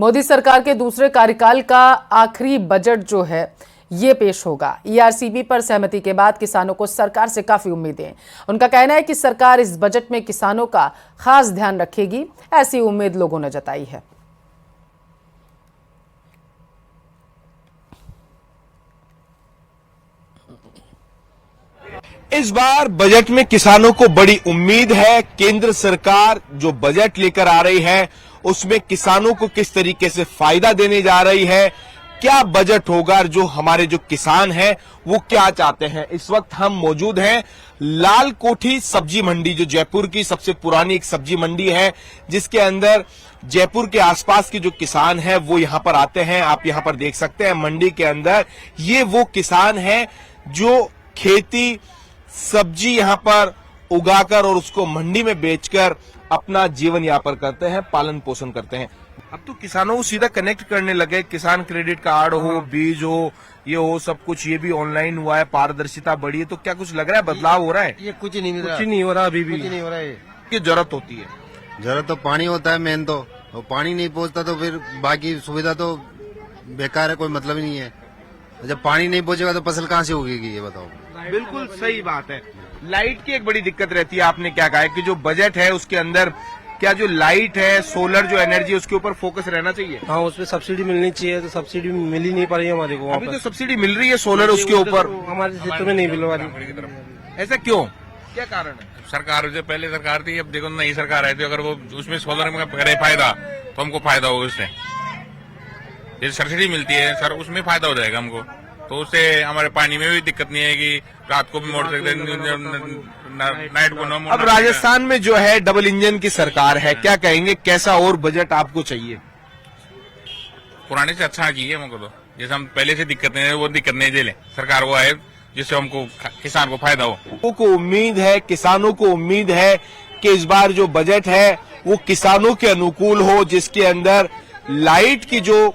मोदी सरकार के दूसरे कार्यकाल का आखिरी बजट जो है ये पेश होगा। ईआरसीबी पर सहमति के बाद किसानों को सरकार से काफी उम्मीदें हैं। उनका कहना है कि सरकार इस बजट में किसानों का खास ध्यान रखेगी, ऐसी उम्मीद लोगों ने जताई है। इस बार बजट में किसानों को बड़ी उम्मीद है। केंद्र सरकार जो बजट लेकर आ रही है उसमें किसानों को किस तरीके से फायदा देने जा रही है, क्या बजट होगा, जो हमारे जो किसान हैं वो क्या चाहते हैं। इस वक्त हम मौजूद हैं लाल कोठी सब्जी मंडी, जो जयपुर की सबसे पुरानी एक सब्जी मंडी है, जिसके अंदर जयपुर के आसपास के जो किसान हैं वो यहां पर आते हैं। आप यहां पर देख सकते हैं मंडी के अंदर ये वो किसान हैं जो खेती सब्जी यहां पर उगाकर और उसको मंडी में बेचकर अपना जीवन यापन करते हैं, पालन पोषण करते हैं। अब तो किसानों को सीधा कनेक्ट करने लगे, किसान क्रेडिट कार्ड हो, बीज हो, ये हो, सब कुछ ये भी ऑनलाइन हुआ है, पारदर्शिता बढ़ी है। तो क्या कुछ लग रहा है बदलाव हो रहा है? ये कुछ नहीं मिल रहा, कुछ नहीं हो रहा, अभी भी कुछ नहीं हो रहा है। की जरूरत होती है, जरूरत तो पानी होता है मेन तो, और पानी नहीं पहुंचता तो फिर बाकी सुविधा तो बेकार है, कोई मतलब ही नहीं है। जब पानी नहीं पहुंचेगा तो फसल कहाँ से उगेगी, ये बताओ। बिल्कुल सही बात है। लाइट की एक बड़ी दिक्कत रहती है। आपने क्या कहा है कि जो बजट है उसके अंदर क्या जो लाइट है, सोलर जो एनर्जी, उसके ऊपर फोकस रहना चाहिए। हाँ, उसपे सब्सिडी मिलनी चाहिए, तो सब्सिडी मिल ही नहीं पा रही है हमारे को। अभी तो सब्सिडी मिल रही है सोलर, उसके ऊपर हमारे क्षेत्र में नहीं मिल रही। ऐसा क्यों, क्या कारण है? सरकार जो पहले सरकार थी, अब देखो नई सरकार है, तो अगर वो उसमें सोलर में करे फायदा तो हमको फायदा होगा उससे। जैसे सब्सिडी मिलती है सर, उसमें फायदा हो जाएगा हमको, तो उससे हमारे पानी में भी दिक्कत नहीं है कि रात को भी मोड़ सकते, नाइट को न। अब राजस्थान में जो है डबल इंजन की सरकार है, क्या कहेंगे, कैसा और बजट आपको चाहिए? पुराने से अच्छा चाहिए हमको, तो जैसे हम पहले से दिक्कत नहीं है वो दिक्कत नहीं झेले, सरकार वो आए जिससे हमको किसान को फायदा हो। लोगों को उम्मीद है, किसानों को उम्मीद है कि इस बार जो बजट है वो किसानों के अनुकूल हो, जिसके अंदर लाइट की जो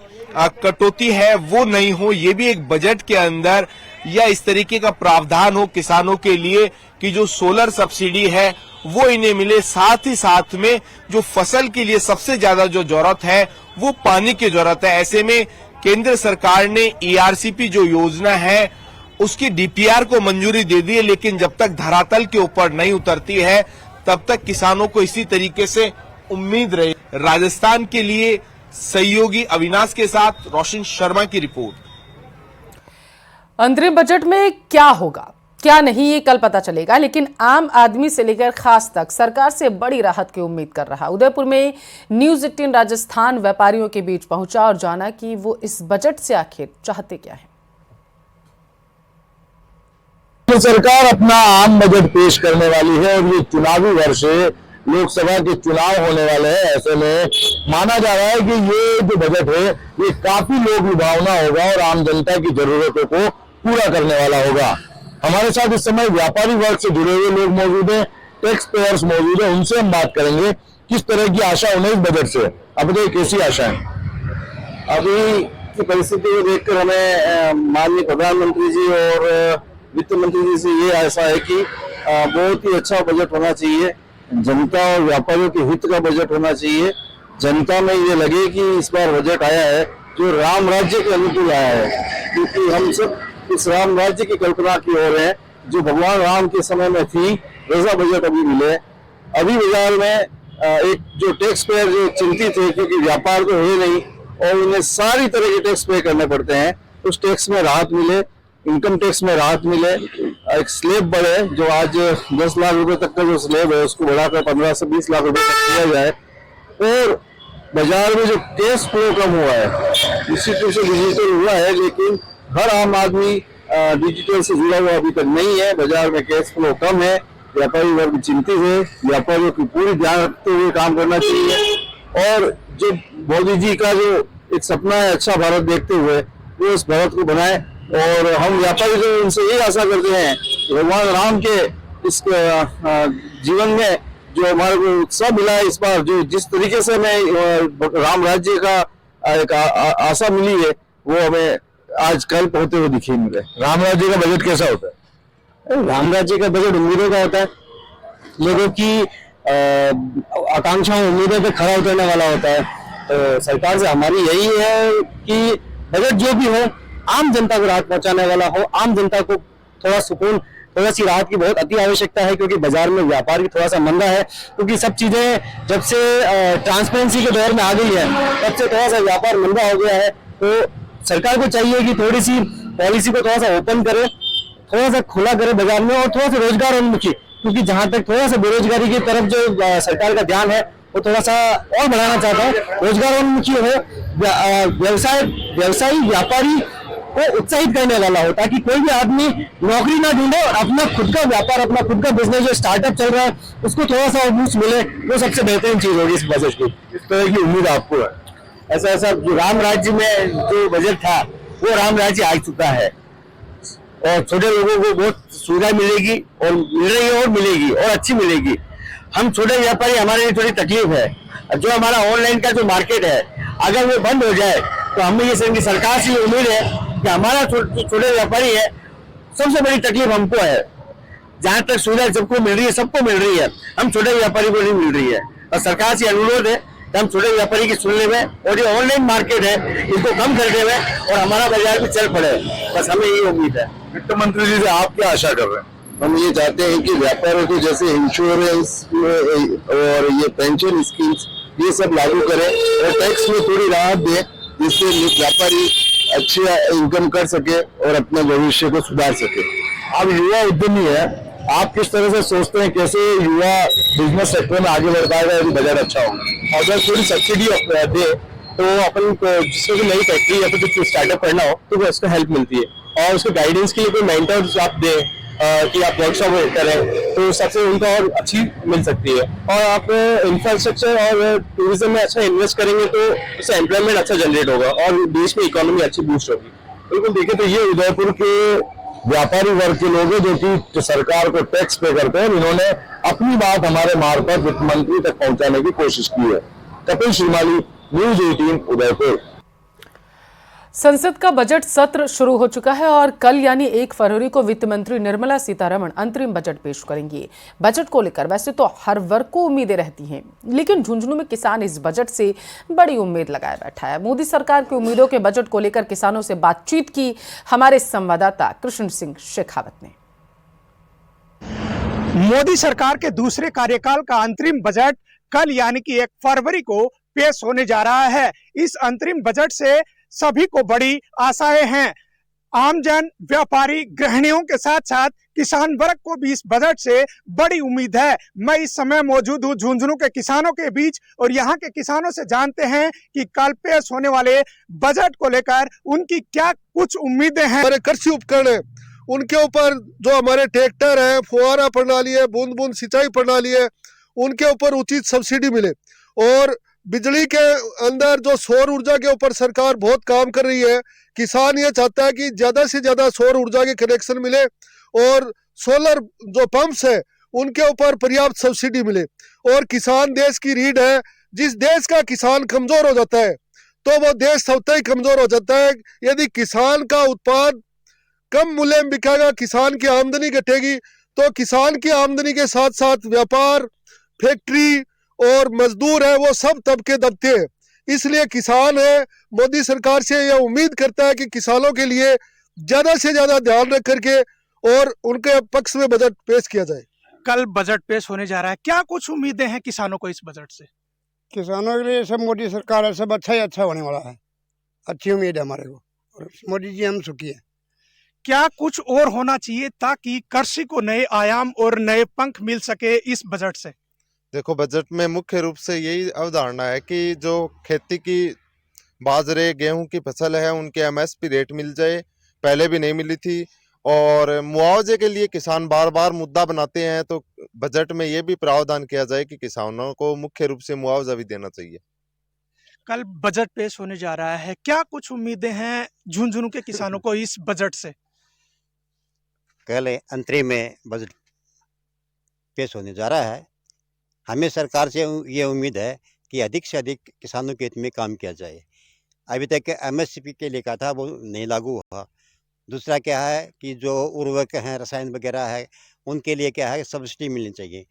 कटौती है वो नहीं हो। ये भी एक बजट के अंदर या इस तरीके का प्रावधान हो किसानों के लिए कि जो सोलर सब्सिडी है वो इन्हें मिले। साथ ही साथ में जो फसल के लिए सबसे ज्यादा जो जरूरत है वो पानी की जरूरत है। ऐसे में केंद्र सरकार ने ईआरसीपी जो योजना है उसकी डीपीआर को मंजूरी दे दी है, लेकिन जब तक धरातल के ऊपर नहीं उतरती है तब तक किसानों को इसी तरीके से उम्मीद रहे। राजस्थान के लिए सहयोगी अविनाश के साथ रोशन शर्मा की रिपोर्ट। अंतरिम बजट में क्या होगा क्या नहीं ये कल पता चलेगा, लेकिन आम आदमी से लेकर खास तक सरकार से बड़ी राहत की उम्मीद कर रहा। उदयपुर में न्यूज़ 18 राजस्थान व्यापारियों के बीच पहुंचा और जाना कि वो इस बजट से आखिर चाहते क्या है। सरकार अपना आम बजट पेश करने वाली है और ये चुनावी वर्ष है, लोकसभा के चुनाव होने वाले हैं। ऐसे में माना जा रहा है कि ये जो बजट है ये काफी लोक लुभावना होगा और आम जनता की जरूरतों को पूरा करने वाला होगा। हमारे साथ इस समय व्यापारी वर्ग से जुड़े हुए लोग मौजूद हैं, टैक्स पेयर्स मौजूद हैं, उनसे हम बात करेंगे किस तरह की आशा उन्हें इस बजट से। अब बताइए कैसी आशा है? अभी की परिस्थिति को देखकर हमें माननीय प्रधानमंत्री जी और वित्त मंत्री जी से ये आशा है कि बहुत ही अच्छा बजट होना चाहिए, जनता और व्यापारियों के हित का बजट होना चाहिए। जनता में ये लगे कि इस बार बजट आया है जो राम राज्य के अनुकूल आया है, क्योंकि हम सब इस राम राज्य की कल्पना की ओर है जो भगवान राम के समय में थी, वैसा बजट अभी मिले। अभी बाजार में एक जो टैक्स पेयर जो चिंतित है क्योंकि व्यापार तो है नहीं और उन्हें सारी तरह के टैक्स पे करने पड़ते हैं, उस टैक्स में राहत मिले, इनकम टैक्स में राहत मिले, एक स्लैब बढ़े, जो आज 10 लाख रुपए तक का जो स्लैब है उसको बढ़ाकर 15 से 20 लाख रुपए तक किया जाए। और बाजार में जो कैश फ्लो कम हुआ है, निश्चित रूप से डिजिटल हुआ है, लेकिन हर आम आदमी डिजिटल से जुड़ा हुआ अभी तक नहीं है। बाजार में कैश फ्लो कम है, व्यापारी वर्ग चिंतित है, व्यापारियों की पूरी ध्यान रखते हुए काम करना चाहिए। और जो मोदी जी का जो एक सपना है अच्छा भारत देखते हुए, वो इस भारत को बनाए। और हम व्यापारी जो उनसे यही आशा करते हैं भगवान राम के इस जीवन में जो हमारे को उत्साह मिला है इस बार, जो जिस तरीके से हमें राम राज्य का एक आशा मिली है वो हमें आज कल होते हुए दिखे मिले। राम राज्य का बजट कैसा होता है? राम राज्य का बजट उम्मीदों का होता है, लोगों की आकांक्षाओं उम्मीदों पे खरा उतरने वाला होता है। तो सरकार से हमारी यही है कि बजट जो भी हो आम जनता को राहत पहुंचाने वाला हो, आम जनता को थोड़ा सुकून, थोड़ा सी राहत की बहुत अति आवश्यकता है, क्योंकि बाजार में व्यापार भी थोड़ा सा मंदा है, क्योंकि सब चीजें जब से ट्रांसपेरेंसी के दौर में आ गई है तब से थोड़ा सा व्यापार मंदा हो गया है। तो सरकार को चाहिए कि थोड़ी सी पॉलिसी को थोड़ा सा ओपन करे, थोड़ा सा खुला करे बाजार में, और थोड़ा सा रोजगार उन्मुखी, क्योंकि जहां तक थोड़ा सा बेरोजगारी की तरफ जो सरकार का ध्यान है वो थोड़ा सा और बढ़ाना चाहता है, रोजगार उन्मुखी हो, व्यवसायी व्यापारी को उत्साहित करने वाला हो, ताकि कोई भी आदमी नौकरी ना ढूंढे और अपना खुद का व्यापार, अपना खुद का बिजनेस जो स्टार्टअप चल रहा है उसको थोड़ा सा बूस्ट मिले, वो सबसे बेहतरीन चीज होगी इस बजट की। इस तरह की उम्मीद आपको है? ऐसा जो राम राज्य में जो बजट था वो राम राज्य आ चुका है, और छोटे लोगों को बहुत सुविधा मिलेगी, और मिल रही है और मिलेगी और अच्छी मिलेगी। हम छोटे व्यापारी, हमारे लिए थोड़ी तकलीफ है, जो हमारा ऑनलाइन का जो मार्केट है अगर वो बंद हो जाए तो हमें ये सरकार से उम्मीद है कि हमारा छोटे व्यापारी है, सबसे बड़ी तकलीफ हमको है। जहां तक सुविधा सबको मिल रही है, सबको मिल रही है, हम छोटे व्यापारी को नहीं मिल रही है, और सरकार से अनुरोध है कि हम छोटे व्यापारी की सुनने में और जो ऑनलाइन मार्केट है इसको कम करने में और हमारा बाजार भी चल पड़े, बस हमें ये उम्मीद है। वित्त मंत्री जी से आप क्या आशा कर रहे हैं? हम ये चाहते हैं कि व्यापारियों को जैसे इंश्योरेंस और ये पेंशन स्कीम्स ये सब लागू करें और टैक्स में थोड़ी राहत दें, जिससे व्यापारी अच्छी इनकम कर सके और अपने भविष्य को सुधार सके। आप युवा उद्यमी है, आप किस तरह से सोचते हैं कैसे युवा बिजनेस सेक्टर में आगे बढ़ पाएगा यदि बजट अच्छा होगा? अगर थोड़ी सब्सिडी दे तो अपन जिसको भी नई फैक्ट्री या फिर कुछ स्टार्टअप करना हो तो उसको हेल्प मिलती है, और उसके गाइडेंस के लिए कोई मेंटर्स आप दें कि आप वर्कशॉप करें तो सबसे उनको और अच्छी मिल सकती है। और आप इंफ्रास्ट्रक्चर और टूरिज्म में अच्छा इन्वेस्ट करेंगे तो उससे एम्प्लॉयमेंट अच्छा जनरेट होगा और देश में इकोनॉमी अच्छी बूस्ट होगी। बिल्कुल, देखिए तो ये उदयपुर के व्यापारी वर्ग के लोग हैं जो कि सरकार को टैक्स पे करते हैं, इन्होंने अपनी बात हमारे मार्फत वित्त मंत्री तक पहुंचाने की कोशिश की है। कपिल श्रीमाली, न्यूज 18 उदयपुर। संसद का बजट सत्र शुरू हो चुका है और कल यानी 1 फरवरी को वित्त मंत्री निर्मला सीतारमण अंतरिम बजट पेश करेंगी। बजट को लेकर वैसे तो हर वर्ग को उम्मीदें रहती हैं, लेकिन झुंझुनू में किसान इस बजट से बड़ी उम्मीद लगाए बैठा है। मोदी सरकार की उम्मीदों के बजट को लेकर किसानों से बातचीत की हमारे संवाददाता कृष्ण सिंह शेखावत ने। मोदी सरकार के दूसरे कार्यकाल का अंतरिम बजट कल यानी कि 1 फरवरी को पेश होने जा रहा है। इस अंतरिम बजट से सभी को बड़ी आशाएं हैं। आमजन, व्यापारी, गृहिणियों के साथ साथ किसान वर्ग को भी इस बजट से बड़ी उम्मीद है। मैं इस समय मौजूद हूँ झुंझुनू के किसानों के बीच और यहाँ के किसानों से जानते हैं कि कल पेश होने वाले बजट को लेकर उनकी क्या कुछ उम्मीदें हैं। हमारे कृषि उपकरण है उनके ऊपर, जो हमारे ट्रैक्टर है, फुहारा प्रणाली है, बूंद बूंद सिंचाई प्रणाली है, उनके ऊपर उचित सब्सिडी मिले। और बिजली के अंदर जो सौर ऊर्जा के ऊपर सरकार बहुत काम कर रही है। किसान ये चाहता है कि ज्यादा से ज्यादा सौर ऊर्जा के कनेक्शन मिले और सोलर जो पंप्स है उनके ऊपर पर्याप्त सब्सिडी मिले। और किसान देश की रीढ़ है। जिस देश का किसान कमजोर हो जाता है तो वो देश स्वतः ही कमजोर हो जाता है। यदि किसान का उत्पाद कम मूल्य में बिकेगा, किसान की आमदनी घटेगी, तो किसान की आमदनी के साथ साथ व्यापार, फैक्ट्री और मजदूर है वो सब तबके दबते हैं। इसलिए किसान है मोदी सरकार से यह उम्मीद करता है कि किसानों के लिए ज्यादा से ज्यादा ध्यान रख करके और उनके पक्ष में बजट पेश किया जाए। कल बजट पेश होने जा रहा है, क्या कुछ उम्मीदें हैं किसानों को इस बजट से? किसानों के लिए सब मोदी सरकार है, सब अच्छा ही अच्छा होने वाला है। अच्छी उम्मीद है हमारे को और मोदी जी हम सुखी है। क्या कुछ और होना चाहिए ताकि कृषि को नए आयाम और नए पंख मिल सके इस बजट से? देखो, बजट में मुख्य रूप से यही अवधारणा है कि जो खेती की बाजरे, गेहूं की फसल है उनके एमएसपी रेट मिल जाए, पहले भी नहीं मिली थी। और मुआवजे के लिए किसान बार बार मुद्दा बनाते हैं, तो बजट में ये भी प्रावधान किया जाए कि किसानों को मुख्य रूप से मुआवजा भी देना चाहिए। कल बजट पेश होने जा रहा है, क्या कुछ उम्मीदें हैं झुंझुनू के किसानों को इस बजट से? कल अंतरिम में बजट पेश होने जा रहा है। हमें सरकार से ये उम्मीद है कि अधिक से अधिक किसानों के हित में काम किया जाए। अभी तक एमएसपी के लिए कहा था वो नहीं लागू हुआ। दूसरा क्या है कि जो उर्वरक हैं, रसायन वगैरह है, उनके लिए क्या है सब्सिडी मिलनी चाहिए।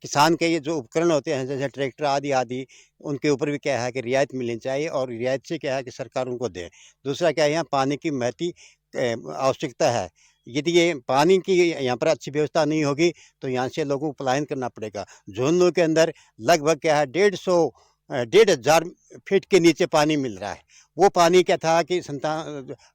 किसान के ये जो उपकरण होते हैं जैसे ट्रैक्टर आदि आदि, उनके ऊपर भी क्या है कि रियायत मिलनी चाहिए, और रियायत से क्या है कि सरकार उनको दे। दूसरा क्या है, यहाँ पानी की महती आवश्यकता है। यदि ये पानी की यहाँ पर अच्छी व्यवस्था नहीं होगी तो यहाँ से लोगों को पलायन करना पड़ेगा। झुंझुनू के अंदर लगभग क्या है 1,500 फीट के नीचे पानी मिल रहा है। वो पानी क्या था कि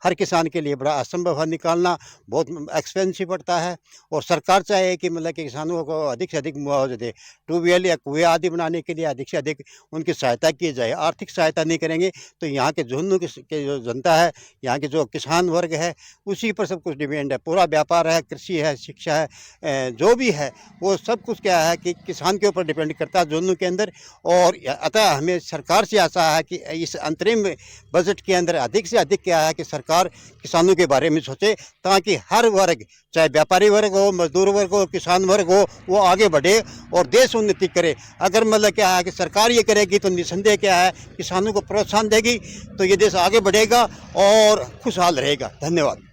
हर किसान के लिए बड़ा असंभव है, निकालना बहुत एक्सपेंसिव पड़ता है। और सरकार चाहे कि मतलब कि किसानों को अधिक से अधिक मुआवजा दे, ट्यूबवेल या कुएँ आदि बनाने के लिए अधिक से अधिक उनकी सहायता की जाए। आर्थिक सहायता नहीं करेंगे तो यहाँ के झुंझुनू के जो जनता है, यहाँ के जो किसान वर्ग है, उसी पर सब कुछ डिपेंड है। पूरा व्यापार है, कृषि है, शिक्षा है, जो भी है वो सब कुछ क्या है कि किसान के ऊपर डिपेंड करता है झुंझुनू के अंदर। और अतः हमें सरकार से आशा है कि इस अंतरिम बजट के अंदर अधिक से अधिक क्या है कि सरकार किसानों के बारे में सोचे, ताकि हर वर्ग, चाहे व्यापारी वर्ग हो, मजदूर वर्ग हो, किसान वर्ग हो, वो आगे बढ़े और देश उन्नति करे। अगर मतलब क्या है कि सरकार ये करेगी तो निसंदेह क्या है किसानों को प्रोत्साहन देगी, तो ये देश आगे बढ़ेगा और खुशहाल रहेगा। धन्यवाद।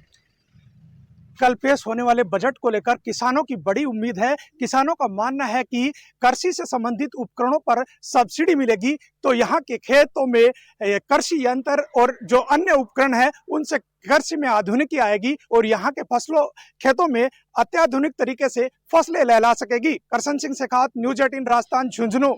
कल पेश होने वाले बजट को लेकर किसानों की बड़ी उम्मीद है। किसानों का मानना है कि कृषि से संबंधित उपकरणों पर सब्सिडी मिलेगी तो यहाँ के खेतों में कृषि यंत्र और जो अन्य उपकरण है उनसे कृषि में आधुनिकी आएगी और यहाँ के खेतों में अत्याधुनिक तरीके से फसलें लहला सकेगी। करसन सिंह शेखावत, न्यूज़ 18 राजस्थान, झुंझुनू।